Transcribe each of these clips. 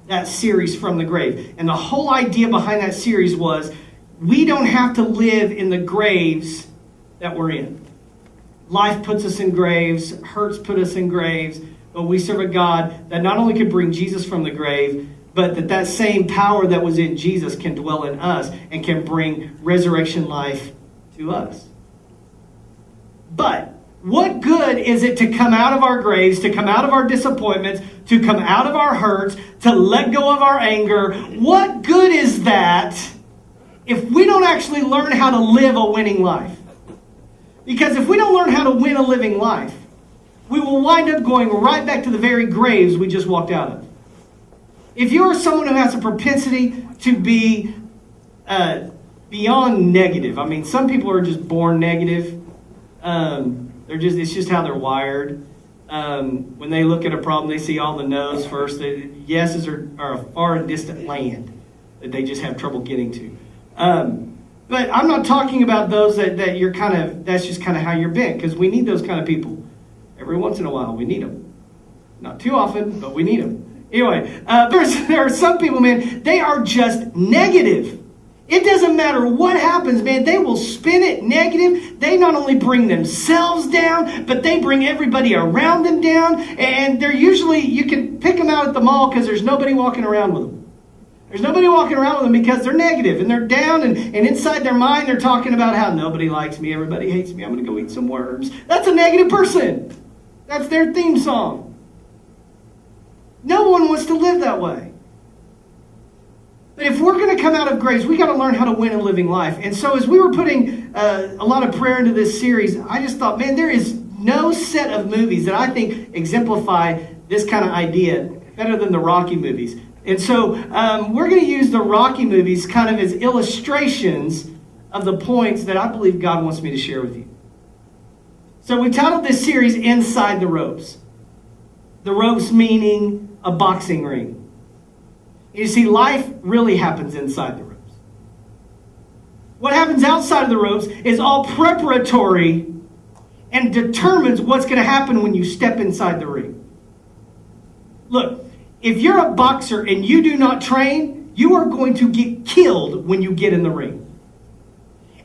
that series From the Grave. And the whole idea behind that series was we don't have to live in the graves that we're in. Life puts us in graves, hurts put us in graves, but we serve a God that not only can bring Jesus from the grave, but that same power that was in Jesus can dwell in us and can bring resurrection life to us. But what good is it to come out of our graves, to come out of our disappointments, to come out of our hurts, to let go of our anger? What good is that if we don't actually learn how to live a winning life? Because if we don't learn how to win a living life, we will wind up going right back to the very graves we just walked out of. If you're someone who has a propensity to be beyond negative, I mean, some people are just born negative. It's just how they're wired. When they look at a problem, they see all the no's first. The yeses are a far and distant land that they just have trouble getting to. But I'm not talking about those that that's just kind of how you're bent, because we need those kind of people. Every once in a while, we need them. Not too often, but we need them. Anyway, there are some people, man, they are just negative. It doesn't matter what happens, man. They will spin it negative. They not only bring themselves down, but they bring everybody around them down. And they're usually, you can pick them out at the mall because there's nobody walking around with them. There's nobody walking around with them because they're negative and they're down. And inside their mind, they're talking about how nobody likes me. Everybody hates me. I'm going to go eat some worms. That's a negative person. That's their theme song. No one wants to live that way. But if we're going to come out of graves, we got to learn how to win a living life. And so as we were putting a lot of prayer into this series, I just thought, man, there is no set of movies that I think exemplify this kind of idea better than the Rocky movies. And so we're going to use the Rocky movies kind of as illustrations of the points that I believe God wants me to share with you. So we titled this series Inside the Ropes. The ropes meaning a boxing ring. You see, life really happens inside the ropes. What happens outside of the ropes is all preparatory and determines what's going to happen when you step inside the ring. Look, if you're a boxer and you do not train, you are going to get killed when you get in the ring.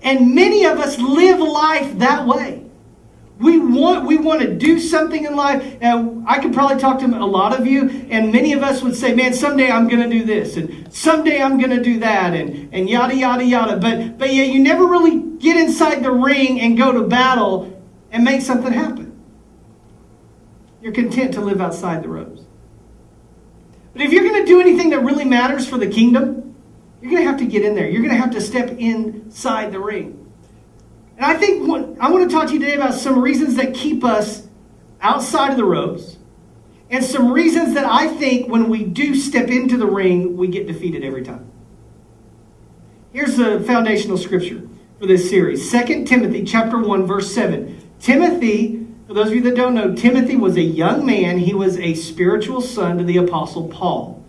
And many of us live life that way. We want to do something in life. And I could probably talk to a lot of you, and many of us would say, man, someday I'm going to do this, and someday I'm going to do that, and yada, yada, yada. But yeah, you never really get inside the ring and go to battle and make something happen. You're content to live outside the ropes. But if you're going to do anything that really matters for the kingdom, you're going to have to get in there. You're going to have to step inside the ring. And I think I want to talk to you today about some reasons that keep us outside of the ropes, and some reasons that I think when we do step into the ring, we get defeated every time. Here's the foundational scripture for this series. 2 Timothy chapter 1, verse 7. Timothy, for those of you that don't know, Timothy was a young man. He was a spiritual son to the Apostle Paul.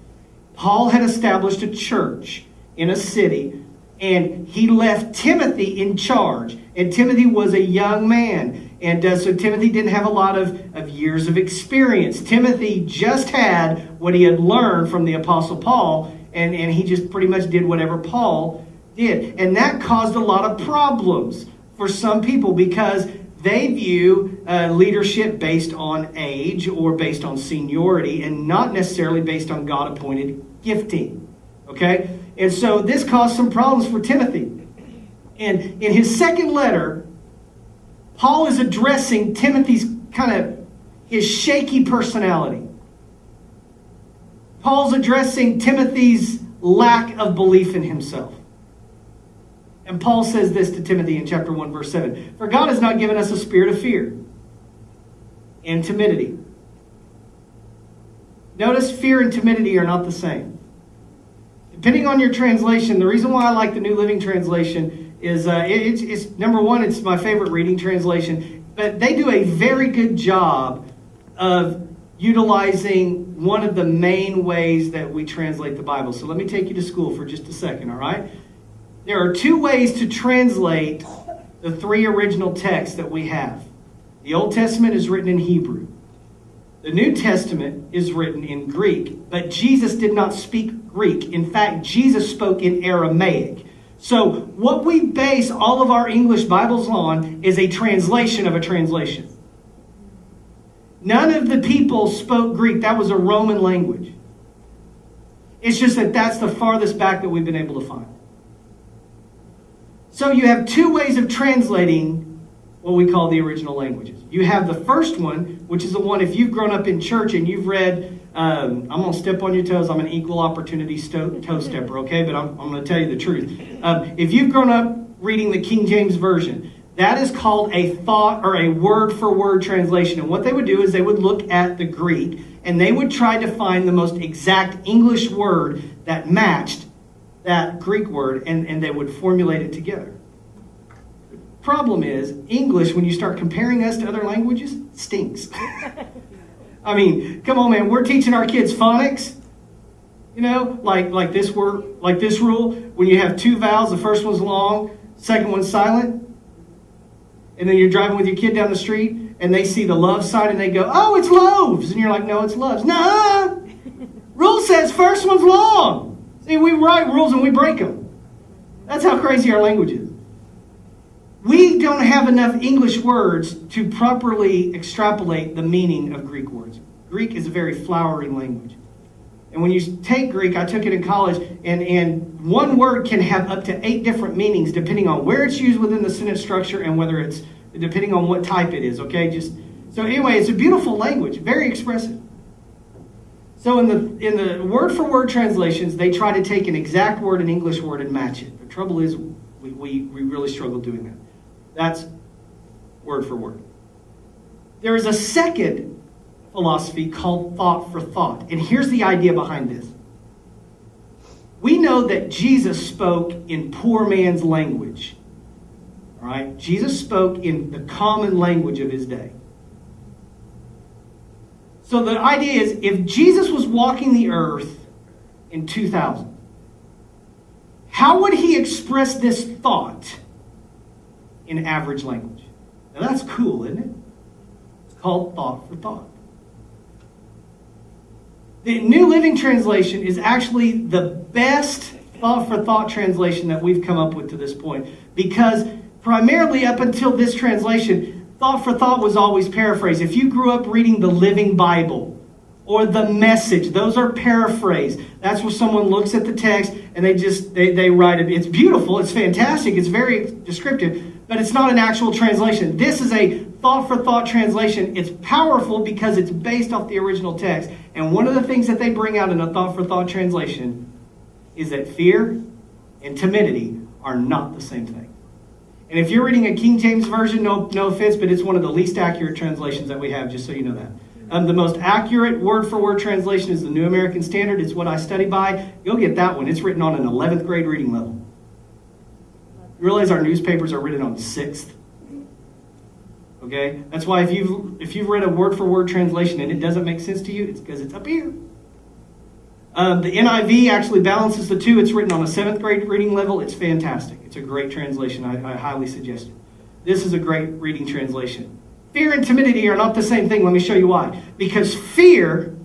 Paul had established a church in a city, and he left Timothy in charge. And Timothy was a young man. And so Timothy didn't have a lot of years of experience. Timothy just had what he had learned from the Apostle Paul. And he just pretty much did whatever Paul did. And that caused a lot of problems for some people because they view leadership based on age or based on seniority and not necessarily based on God-appointed gifting. Okay? And so this caused some problems for Timothy. And in his second letter, Paul is addressing Timothy's his shaky personality. Paul's addressing Timothy's lack of belief in himself. And Paul says this to Timothy in chapter 1, verse 7. For God has not given us a spirit of fear and timidity. Notice fear and timidity are not the same. Depending on your translation, the reason why I like the New Living Translation is it's number one, it's my favorite reading translation, but they do a very good job of utilizing one of the main ways that we translate the Bible. So let me take you to school for just a second, all right? There are two ways to translate the three original texts that we have. The Old Testament is written in Hebrew. The New Testament is written in Greek, but Jesus did not speak Greek. In fact, Jesus spoke in Aramaic. So what we base all of our English Bibles on is a translation of a translation. None of the people spoke Greek. That was a Roman language. It's just that that's the farthest back that we've been able to find. So you have two ways of translating what we call the original languages. You have the first one, which is the one if you've grown up in church and you've read, I'm going to step on your toes, I'm an equal opportunity toe stepper, okay? But I'm going to tell you the truth. If you've grown up reading the King James Version, that is called a thought or a word-for-word translation. And what they would do is they would look at the Greek and they would try to find the most exact English word that matched that Greek word, and they would formulate it together. Problem is, English, when you start comparing us to other languages, stinks. I mean, come on, man. We're teaching our kids phonics. You know, like this word, like this rule. When you have two vowels, the first one's long, second one's silent. And then you're driving with your kid down the street, and they see the love sign, and they go, "Oh, it's loaves," and you're like, "No, it's loves." Nah. Rule says first one's long. See, we write rules and we break them. That's how crazy our language is. We don't have enough English words to properly extrapolate the meaning of Greek words. Greek is a very flowery language. And when you take Greek, I took it in college, and one word can have up to 8 different meanings depending on where it's used within the sentence structure and whether it's, depending on what type it is, okay? So anyway, it's a beautiful language, very expressive. So in the word-for-word translations, they try to take an exact word, an English word, and match it. The trouble is we really struggle doing that. That's word for word. There is a second philosophy called thought for thought. And here's the idea behind this. We know that Jesus spoke in poor man's language. All right? Jesus spoke in the common language of his day. So the idea is, if Jesus was walking the earth in 2000, how would he express this thought in average language? Now that's cool, isn't it? It's called thought for thought. The New Living Translation is actually the best thought for thought translation that we've come up with to this point, because primarily up until this translation, thought for thought was always paraphrased. If you grew up reading the Living Bible or the Message, those are paraphrased. That's where someone looks at the text and they write it. It's beautiful, it's fantastic, it's very descriptive, but it's not an actual translation. This is a thought-for-thought translation. It's powerful because it's based off the original text. And one of the things that they bring out in a thought-for-thought translation is that fear and timidity are not the same thing. And if you're reading a King James Version, no offense, but it's one of the least accurate translations that we have, just so you know that. The most accurate word-for-word translation is the New American Standard. It's what I study by. You'll get that one. It's written on an 11th grade reading level. You realize our newspapers are written on 6th? Okay? That's why if you've read a word-for-word translation and it doesn't make sense to you, it's because it's up here. The NIV actually balances the two. It's written on a 7th grade reading level. It's fantastic. It's a great translation. I highly suggest it. This is a great reading translation. Fear and timidity are not the same thing. Let me show you why. Because fear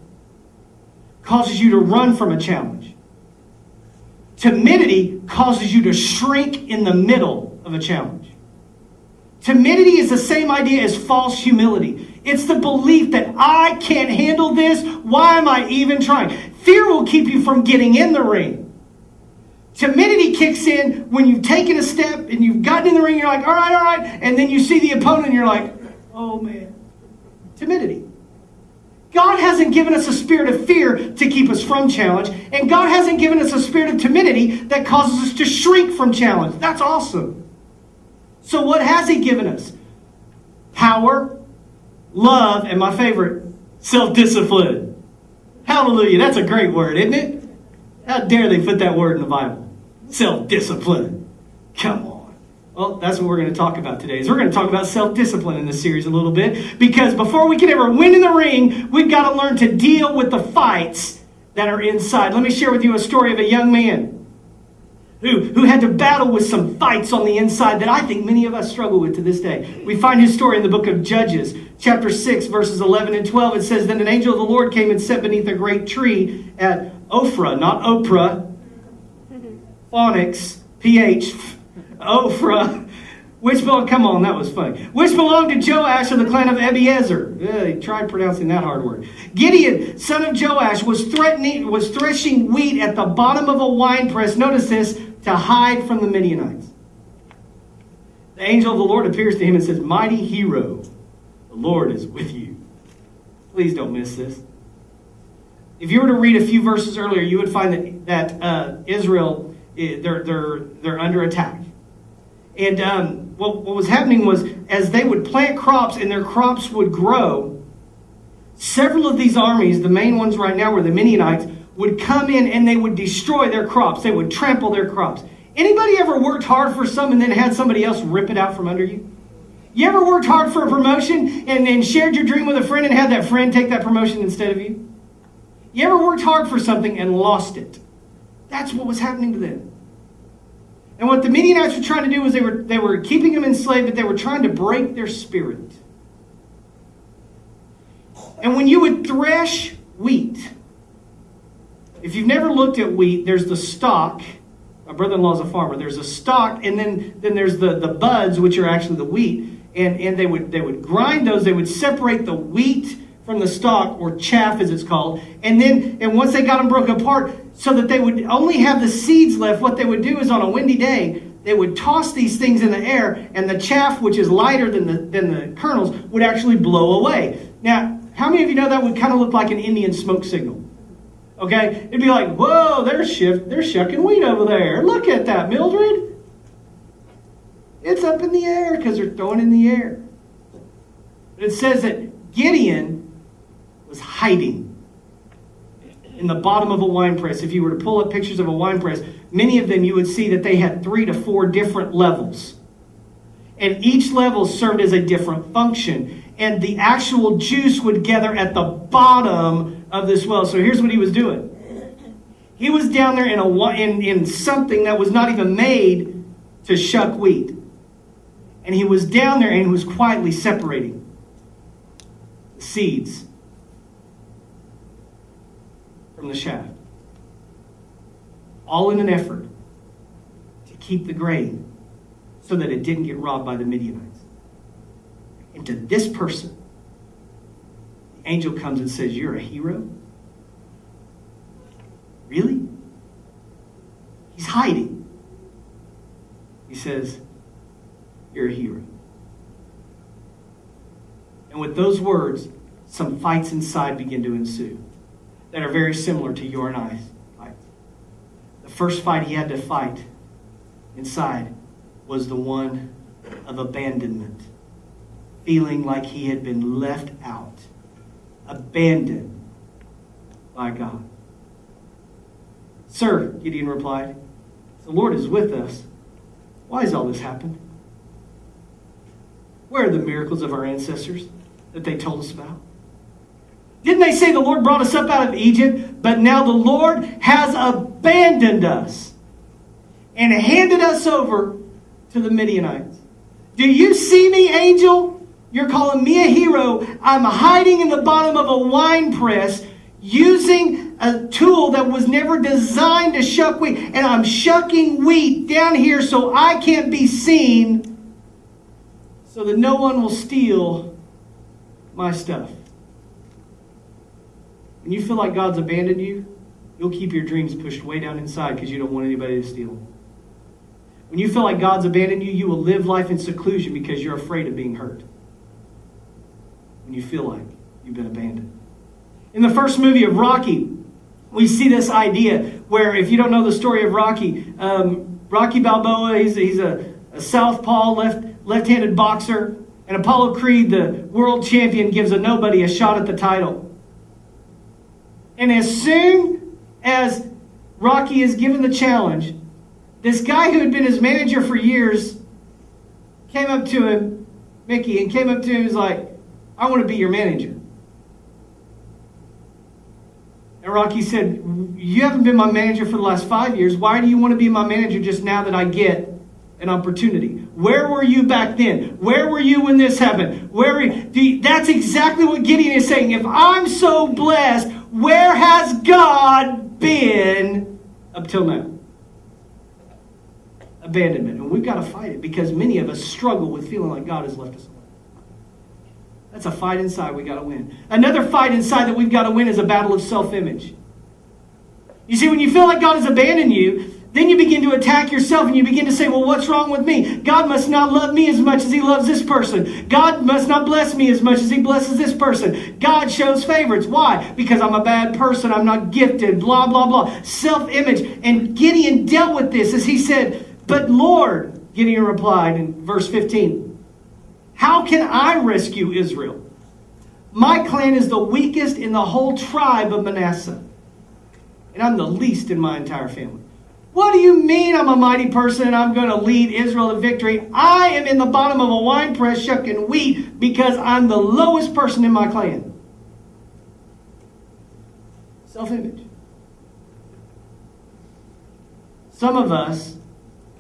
causes you to run from a challenge. Timidity causes you to shrink in the middle of a challenge. Timidity is the same idea as false humility. It's the belief that I can't handle this. Why am I even trying? Fear will keep you from getting in the ring. Timidity kicks in when you've taken a step and you've gotten in the ring. You're like, all right. And then you see the opponent and you're like, oh man. Timidity. God hasn't given us a spirit of fear to keep us from challenge. And God hasn't given us a spirit of timidity that causes us to shrink from challenge. That's awesome. So what has He given us? Power, love, and my favorite, self-discipline. Hallelujah. That's a great word, isn't it? How dare they put that word in the Bible? Self-discipline. Come on. Well, that's what we're going to talk about today. We're going to talk about self-discipline in this series a little bit. Because before we can ever win in the ring, we've got to learn to deal with the fights that are inside. Let me share with you a story of a young man who had to battle with some fights on the inside that I think many of us struggle with to this day. We find his story in the book of Judges, chapter 6, verses 11 and 12. It says, Then an angel of the Lord came and sat beneath a great tree at Ophrah, not Oprah, phonics, PH, Ophrah, which belonged, come on, that was funny, which belonged to Joash of the clan of Abiezer. Try pronouncing that hard word. Gideon, son of Joash, was threshing wheat at the bottom of a winepress, notice this, to hide from the Midianites. The angel of the Lord appears to him and says, Mighty hero, the Lord is with you. Please don't miss this. If you were to read a few verses earlier, you would find that Israel, they're under attack. And what was happening was, as they would plant crops and their crops would grow, several of these armies, the main ones right now were the Midianites, would come in and they would destroy their crops. They would trample their crops. Anybody ever worked hard for something and then had somebody else rip it out from under you? You ever worked hard for a promotion and then shared your dream with a friend and had that friend take that promotion instead of you? You ever worked hard for something and lost it? That's what was happening to them. And what the Midianites were trying to do was they were keeping them enslaved, but they were trying to break their spirit. And when you would thresh wheat, if you've never looked at wheat, there's the stalk. My brother-in-law's a farmer. There's a stalk, and then there's the buds, which are actually the wheat. And they would grind those. They would separate the wheat from the stalk, or chaff as it's called. And once they got them broken apart, so that they would only have the seeds left, what they would do is on a windy day, they would toss these things in the air, and the chaff, which is lighter than the kernels, would actually blow away. Now, how many of you know that would kind of look like an Indian smoke signal? Okay? It'd be like, whoa, they're shucking wheat over there. Look at that, Mildred. It's up in the air because they're throwing it in the air. But it says that Gideon was hiding in the bottom of a wine press. If you were to pull up pictures of a wine press, many of them you would see that they had 3 to 4 different levels. And each level served as a different function. And the actual juice would gather at the bottom of this well. So here's what he was doing. He was down there in something that was not even made to shuck wheat. And he was down there and he was quietly separating the seeds from the shaft. All in an effort to keep the grain so that it didn't get robbed by the Midianites. And to this person, the angel comes and says, You're a hero? Really? He's hiding. He says, You're a hero. And with those words, some fights inside begin to ensue that are very similar to your and I's fights. The first fight he had to fight inside was the one of abandonment, feeling like he had been left out, abandoned by God. Sir, Gideon replied, the Lord is with us. Why has all this happened? Where are the miracles of our ancestors that they told us about? Didn't they say the Lord brought us up out of Egypt, but now the Lord has abandoned us and handed us over to the Midianites? Do you see me, angel? You're calling me a hero. I'm hiding in the bottom of a wine press using a tool that was never designed to shuck wheat. And I'm shucking wheat down here so I can't be seen, so that no one will steal my stuff. When you feel like God's abandoned you, you'll keep your dreams pushed way down inside because you don't want anybody to steal them. When you feel like God's abandoned you, you will live life in seclusion because you're afraid of being hurt. When you feel like you've been abandoned. In the first movie of Rocky, we see this idea where, if you don't know the story of Rocky, Rocky Balboa, he's a southpaw, left-handed boxer, and Apollo Creed, the world champion, gives a nobody a shot at the title. And as soon as Rocky is given the challenge, this guy who had been his manager for years came up to him, Mickey, and came up to him and was like, I want to be your manager. And Rocky said, you haven't been my manager for the last 5 years. Why do you want to be my manager just now that I get an opportunity? Where were you back then? Where were you when this happened? That's exactly what Gideon is saying. If I'm so blessed, where has God been up till now? Abandonment. And we've got to fight it because many of us struggle with feeling like God has left us alone. That's a fight inside we got to win. Another fight inside that we've got to win is a battle of self-image. You see, when you feel like God has abandoned you, then you begin to attack yourself and you begin to say, well, what's wrong with me? God must not love me as much as he loves this person. God must not bless me as much as he blesses this person. God shows favorites. Why? Because I'm a bad person. I'm not gifted. Blah, blah, blah. Self-image. And Gideon dealt with this as he said, but Lord, Gideon replied in verse 15, how can I rescue Israel? My clan is the weakest in the whole tribe of Manasseh, and I'm the least in my entire family. What do you mean I'm a mighty person and I'm going to lead Israel to victory? I am in the bottom of a wine press shucking wheat because I'm the lowest person in my clan. Self-image. Some of us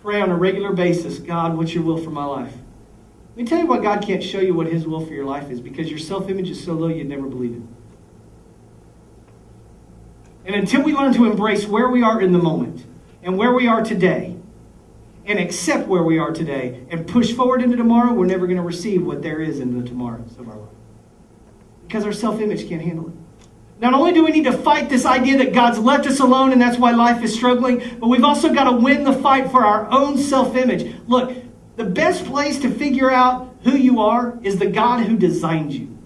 pray on a regular basis, God, what's your will for my life? Let me tell you why God can't show you what his will for your life is, because your self-image is so low you'd never believe it. And until we learn to embrace where we are in the moment and where we are today and accept where we are today and push forward into tomorrow, we're never going to receive what there is in the tomorrows of our life. Because our self-image can't handle it. Not only do we need to fight this idea that God's left us alone and that's why life is struggling, but we've also got to win the fight for our own self-image. Look, the best place to figure out who you are is the God who designed you.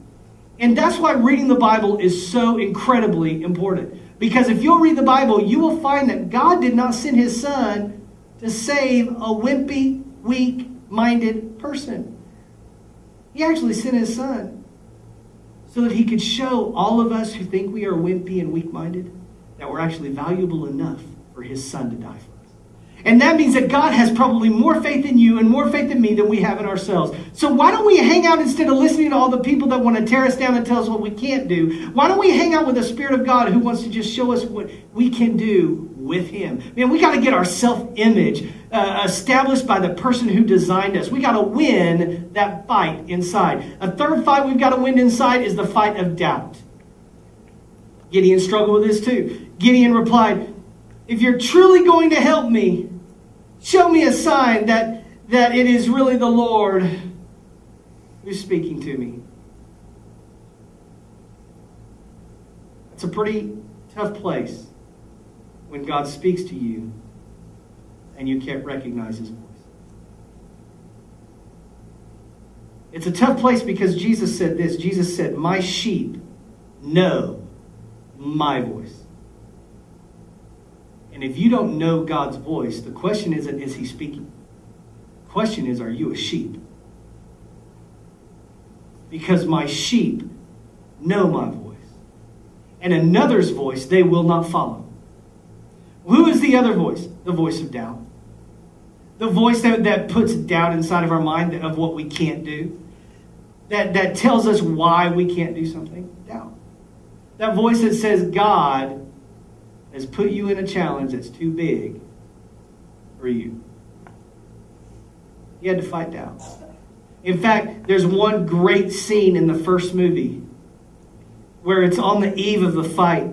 And that's why reading the Bible is so incredibly important. Because if you'll read the Bible, you will find that God did not send his son to save a wimpy, weak-minded person. He actually sent his son so that he could show all of us who think we are wimpy and weak-minded that we're actually valuable enough for his son to die for us. And that means that God has probably more faith in you and more faith in me than we have in ourselves. So why don't we hang out instead of listening to all the people that want to tear us down and tell us what we can't do? Why don't we hang out with the Spirit of God who wants to just show us what we can do with him? Man, we got to get our self-image established by the person who designed us. We got to win that fight inside. A third fight we've got to win inside is the fight of doubt. Gideon struggled with this too. Gideon replied, if you're truly going to help me, show me a sign that it is really the Lord who's speaking to me. It's a pretty tough place when God speaks to you and you can't recognize his voice. It's a tough place because Jesus said this. Jesus said, my sheep know my voice. And if you don't know God's voice, the question isn't, is he speaking? The question is, are you a sheep? Because my sheep know my voice. And another's voice they will not follow. Who is the other voice? The voice of doubt. The voice that puts doubt inside of our mind of what we can't do. That tells us why we can't do something. Doubt. That voice that says God has put you in a challenge that's too big for you. You had to fight doubt. In fact, there's one great scene in the first movie where it's on the eve of the fight.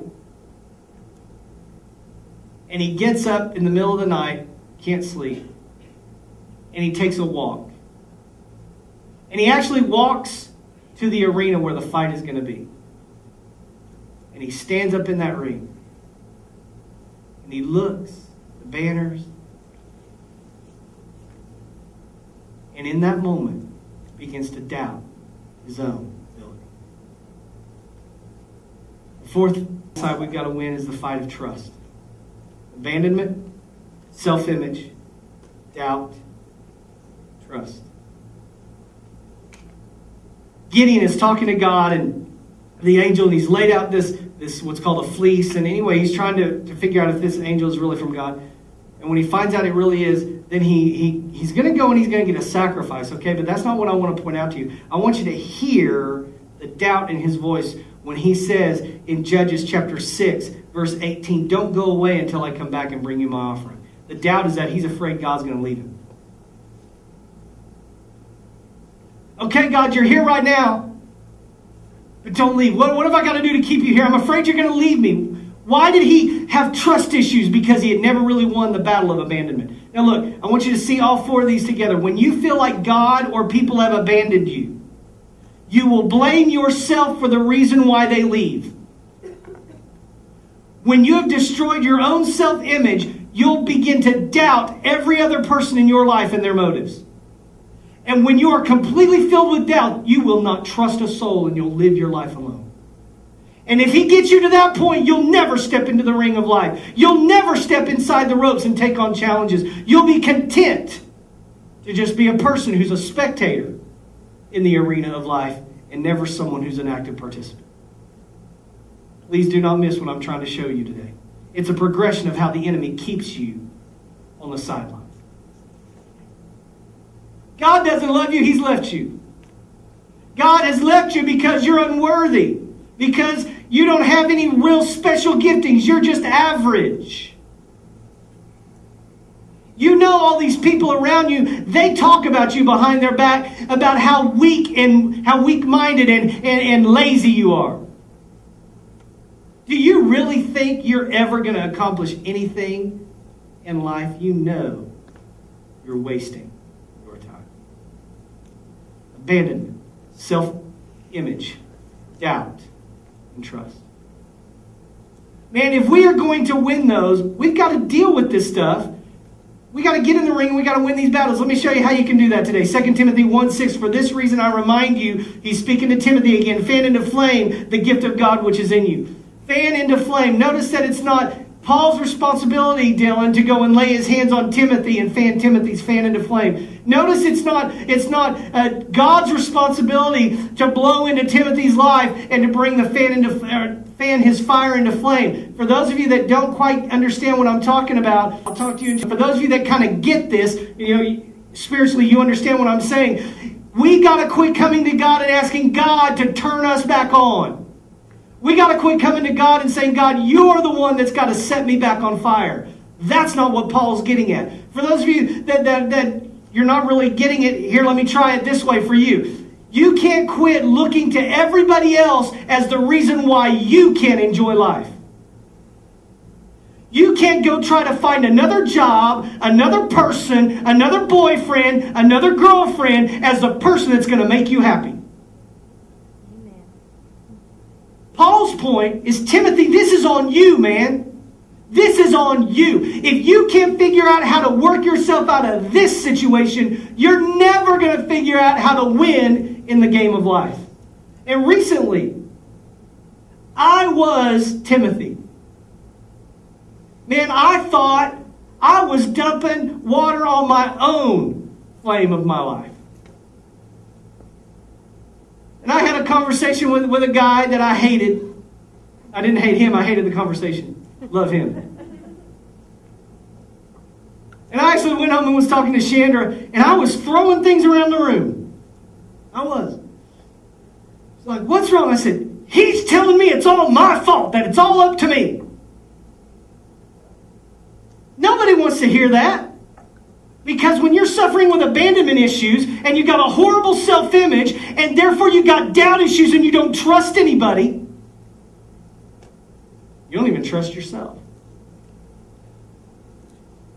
And he gets up in the middle of the night, can't sleep, and he takes a walk. And he actually walks to the arena where the fight is going to be. And he stands up in that ring. And he looks at the banners. And in that moment, begins to doubt his own ability. The fourth side we've got to win is the fight of trust. Abandonment, self-image, doubt, trust. Gideon is talking to God and the angel, and he's laid out this what's called a fleece. And anyway, he's trying to figure out if this angel is really from God. And when he finds out it really is, then he's going to go and he's going to get a sacrifice, okay? But that's not what I want to point out to you. I want you to hear the doubt in his voice when he says in Judges chapter 6, verse 18, don't go away until I come back and bring you my offering. The doubt is that he's afraid God's going to leave him. Okay, God, you're here right now, but don't leave. What have I got to do to keep you here? I'm afraid you're going to leave me. Why did he have trust issues? Because he had never really won the battle of abandonment. Now look, I want you to see all four of these together. When you feel like God or people have abandoned you, you will blame yourself for the reason why they leave. When you have destroyed your own self-image, you'll begin to doubt every other person in your life and their motives. And when you are completely filled with doubt, you will not trust a soul and you'll live your life alone. And if he gets you to that point, you'll never step into the ring of life. You'll never step inside the ropes and take on challenges. You'll be content to just be a person who's a spectator in the arena of life and never someone who's an active participant. Please do not miss what I'm trying to show you today. It's a progression of how the enemy keeps you on the sidelines. God doesn't love you, he's left you. God has left you because you're unworthy. Because you don't have any real special giftings. You're just average. You know all these people around you, they talk about you behind their back about how weak and how weak-minded and lazy you are. Do you really think you're ever going to accomplish anything in life? You know you're wasting your time. Abandonment, self-image, doubt, and trust. Man, if we are going to win those, we've got to deal with this stuff. We got to get in the ring. We got to win these battles. Let me show you how you can do that today. 2 Timothy 1:6. For this reason I remind you, he's speaking to Timothy again, fan into flame the gift of God which is in you. Fan into flame. Notice that it's not Paul's responsibility, Dylan, to go and lay his hands on Timothy and fan Timothy's fan into flame. Notice it's not God's responsibility to blow into Timothy's life and to bring the fan his fire into flame. For those of you that don't quite understand what I'm talking about, I'll talk to you. For those of you that kind of get this, spiritually, you understand what I'm saying. We got to quit coming to God and asking God to turn us back on. We got to quit coming to God and saying, God, you're the one that's got to set me back on fire. That's not what Paul's getting at. For those of you that you're not really getting it, here, let me try it this way for you. You can't quit looking to everybody else as the reason why you can't enjoy life. You can't go try to find another job, another person, another boyfriend, another girlfriend as the person that's going to make you happy. Paul's point is, Timothy, this is on you, man. This is on you. If you can't figure out how to work yourself out of this situation, you're never going to figure out how to win in the game of life. And recently, I was Timothy. Man, I thought I was dumping water on my own flame of my life. And I had a conversation with a guy that I hated. I didn't hate him, I hated the conversation. Love him. And I actually went home and was talking to Chandra, and I was throwing things around the room. I was. It's like, what's wrong? I said, he's telling me it's all my fault, that it's all up to me. Nobody wants to hear that. Because when you're suffering with abandonment issues and you got a horrible self-image and therefore you got doubt issues and you don't trust anybody, you don't even trust yourself.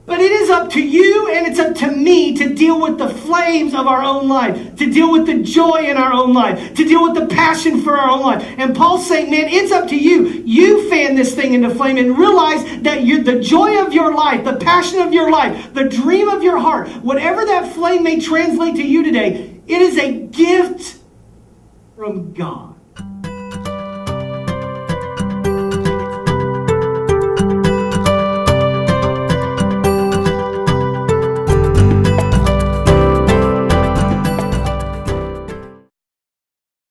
But it is up to you and it's up to me to deal with the flames of our own life, to deal with the joy in our own life, to deal with the passion for our own life. And Paul's saying, man, it's up to you. You fan this thing into flame and realize that the joy of your life, the passion of your life, the dream of your heart, whatever that flame may translate to you today, it is a gift from God.